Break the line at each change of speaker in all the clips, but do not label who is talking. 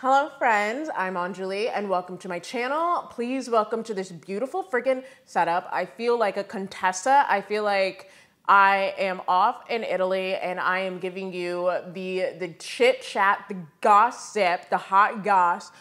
Hello friends, I'm Anjali and welcome to my channel. Please welcome to this beautiful freaking setup. I feel like a Contessa. I feel like I am off in Italy and I am giving you the chit chat, the gossip, the hot goss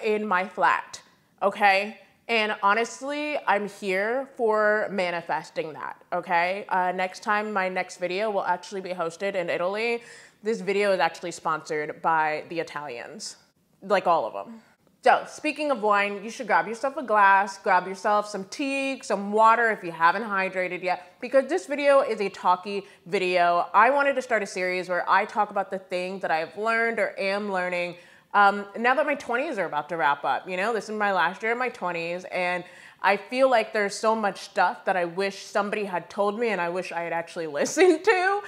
in my flat, okay? And honestly, I'm here for manifesting that, okay? Next time, my next video will actually be hosted in Italy. This video is actually sponsored by the Italians, like all of them. So speaking of wine, you should grab yourself a glass, grab yourself some tea, some water if you haven't hydrated yet, because this video is a talky video. I wanted to start a series where I talk about the things that I've learned or am learning now that my 20s are about to wrap up. You know, this is my last year of my 20s, and I feel like there's so much stuff that I wish somebody had told me and I wish I had actually listened to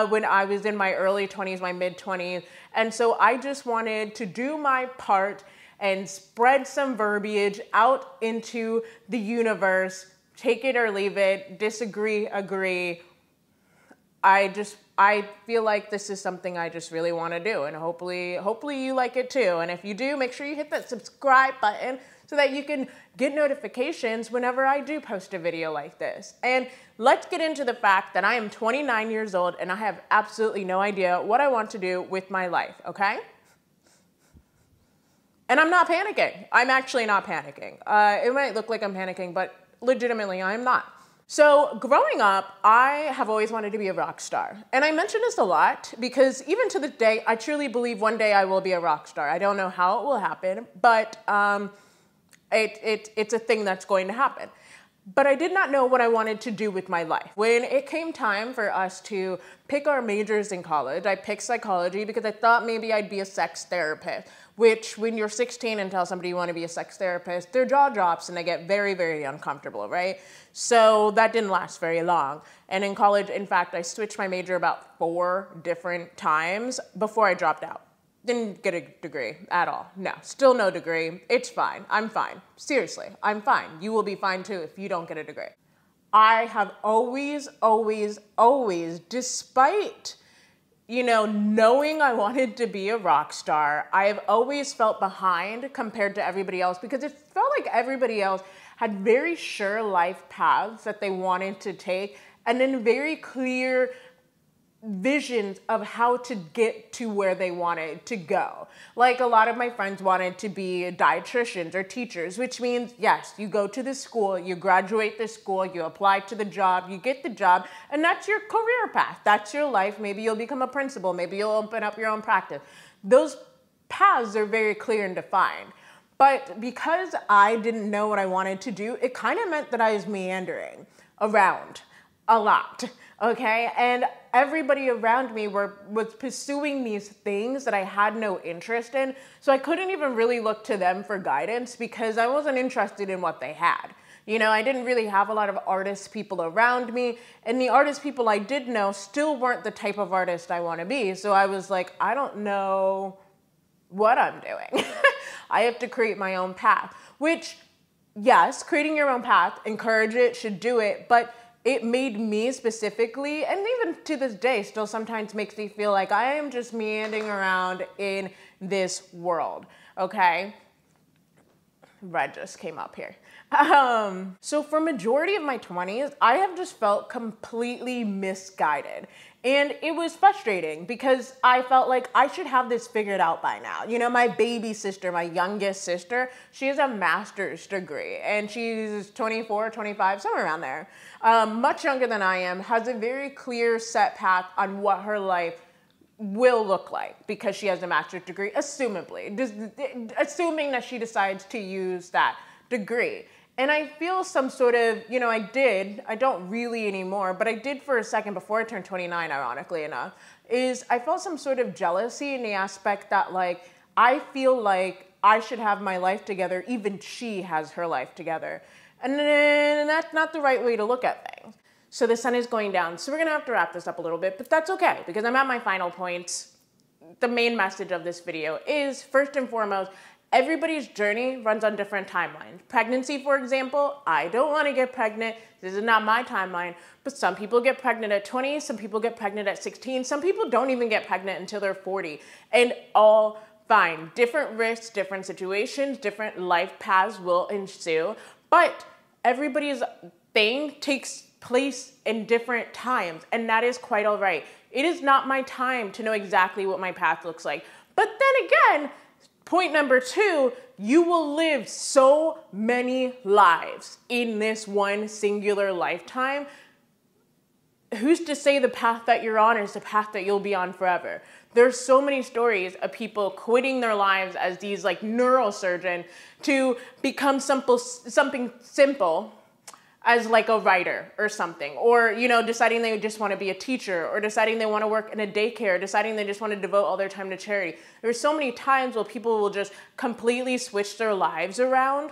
when I was in my early 20s, my mid 20s. And so I just wanted to do my part and spread some verbiage out into the universe, take it or leave it, disagree, agree. I feel like this is something I just really want to do, and hopefully you like it too. And if you do, make sure you hit that subscribe button so that you can get notifications whenever I do post a video like this. And let's get into the fact that I am 29 years old and I have absolutely no idea what I want to do with my life, okay? And I'm not panicking. I'm actually not panicking. It might look like I'm panicking, but legitimately I'm not. So growing up, I have always wanted to be a rock star. And I mention this a lot because even to this day, I truly believe one day I will be a rock star. I don't know how it will happen, but it's a thing that's going to happen. But I did not know what I wanted to do with my life. When it came time for us to pick our majors in college, I picked psychology because I thought maybe I'd be a sex therapist, which when you're 16 and tell somebody you want to be a sex therapist, their jaw drops and they get very, very uncomfortable, right? So that didn't last very long. And in college, in fact, I switched my major about 4 different times before I dropped out. Didn't get a degree at all. No, still no degree. It's fine. I'm fine. Seriously, I'm fine. You will be fine too if you don't get a degree. I have always, despite, you know, knowing I wanted to be a rock star, I have always felt behind compared to everybody else because it felt like everybody else had very sure life paths that they wanted to take and then very clear visions of how to get to where they wanted to go. Like a lot of my friends wanted to be dietitians or teachers, which means, yes, you go to the school, you graduate the school, you apply to the job, you get the job, and that's your career path. That's your life. Maybe you'll become a principal. Maybe you'll open up your own practice. Those paths are very clear and defined. But because I didn't know what I wanted to do, it kind of meant that I was meandering around a lot. Okay, and everybody around me was pursuing these things that I had no interest in, so I couldn't even really look to them for guidance because I wasn't interested in what they had. You know, I didn't really have a lot of artist people around me, and the artist people I did know still weren't the type of artist I want to be, so I was like, I don't know what I'm doing. I have to create my own path, which, yes, creating your own path, encourage it, should do it, but it made me specifically, and even to this day, still sometimes makes me feel like I am just meandering around in this world, okay? Red just came up here. So for majority of my 20s, I have just felt completely misguided. And it was frustrating because I felt like I should have this figured out by now. You know, my baby sister, my youngest sister, she has a master's degree and she's 24, 25, somewhere around there. Much younger than I am, has a very clear set path on what her life will look like because she has a master's degree, assumably, assuming that she decides to use that degree. And I feel some sort of, you know, I don't really anymore, but I did for a second before I turned 29, ironically enough, is I felt some sort of jealousy in the aspect that like, I feel like I should have my life together, even she has her life together. And then that's not the right way to look at things. So the sun is going down, so we're gonna have to wrap this up a little bit, but that's okay, because I'm at my final points. The main message of this video is, first and foremost, everybody's journey runs on different timelines. Pregnancy, for example, I don't want to get pregnant. This is not my timeline, but some people get pregnant at 20, some people get pregnant at 16, some people don't even get pregnant until they're 40, and all fine. Different risks, different situations, different life paths will ensue, but everybody's thing takes place in different times, and that is quite all right. It is not my time to know exactly what my path looks like. But then again, point number 2, you will live so many lives in this one singular lifetime. Who's to say the path that you're on is the path that you'll be on forever? There's so many stories of people quitting their lives as these like neurosurgeon to become something simple as like a writer or something, or, you know, deciding they just want to be a teacher, or deciding they want to work in a daycare, deciding they just want to devote all their time to charity. There's so many times where people will just completely switch their lives around.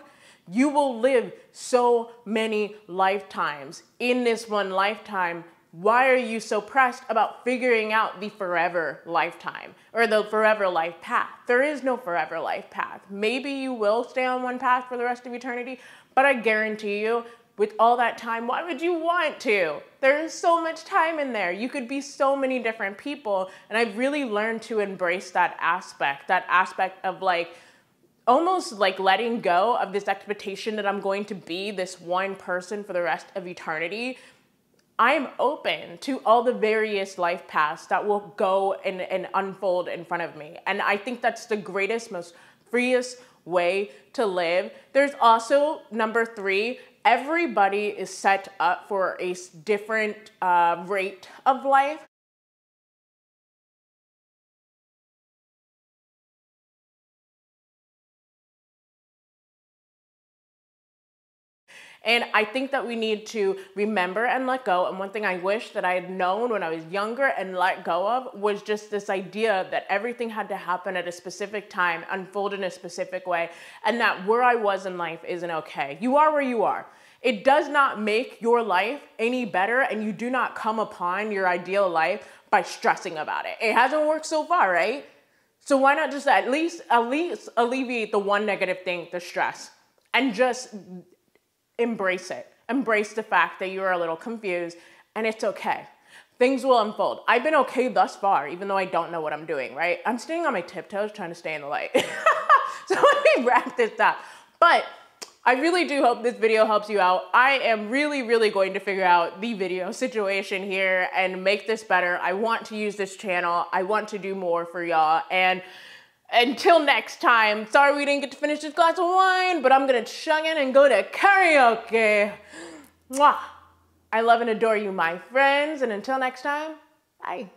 You will live so many lifetimes in this one lifetime. Why are you so pressed about figuring out the forever lifetime or the forever life path? There is no forever life path. Maybe you will stay on one path for the rest of eternity, but I guarantee you, with all that time, why would you want to? There is so much time in there. You could be so many different people. And I've really learned to embrace that aspect of like, almost like letting go of this expectation that I'm going to be this one person for the rest of eternity. I'm open to all the various life paths that will go and unfold in front of me. And I think that's the greatest, most freest way to live. There's also number 3, everybody is set up for a different rate of life. And I think that we need to remember and let go. And one thing I wish that I had known when I was younger and let go of was just this idea that everything had to happen at a specific time, unfold in a specific way, and that where I was in life isn't okay. You are where you are. It does not make your life any better, and you do not come upon your ideal life by stressing about it. It hasn't worked so far, right? So why not just at least alleviate the one negative thing, the stress, and just embrace it. Embrace the fact that you're a little confused, and it's okay. Things will unfold. I've been okay thus far, even though I don't know what I'm doing, right? I'm staying on my tiptoes trying to stay in the light. So let me wrap this up. But I really do hope this video helps you out. I am really going to figure out the video situation here and make this better. I want to use this channel. I want to do more for y'all. And until next time, sorry we didn't get to finish this glass of wine, but I'm gonna chug in and go to karaoke. Mwah. I love and adore you, my friends, and until next time, bye.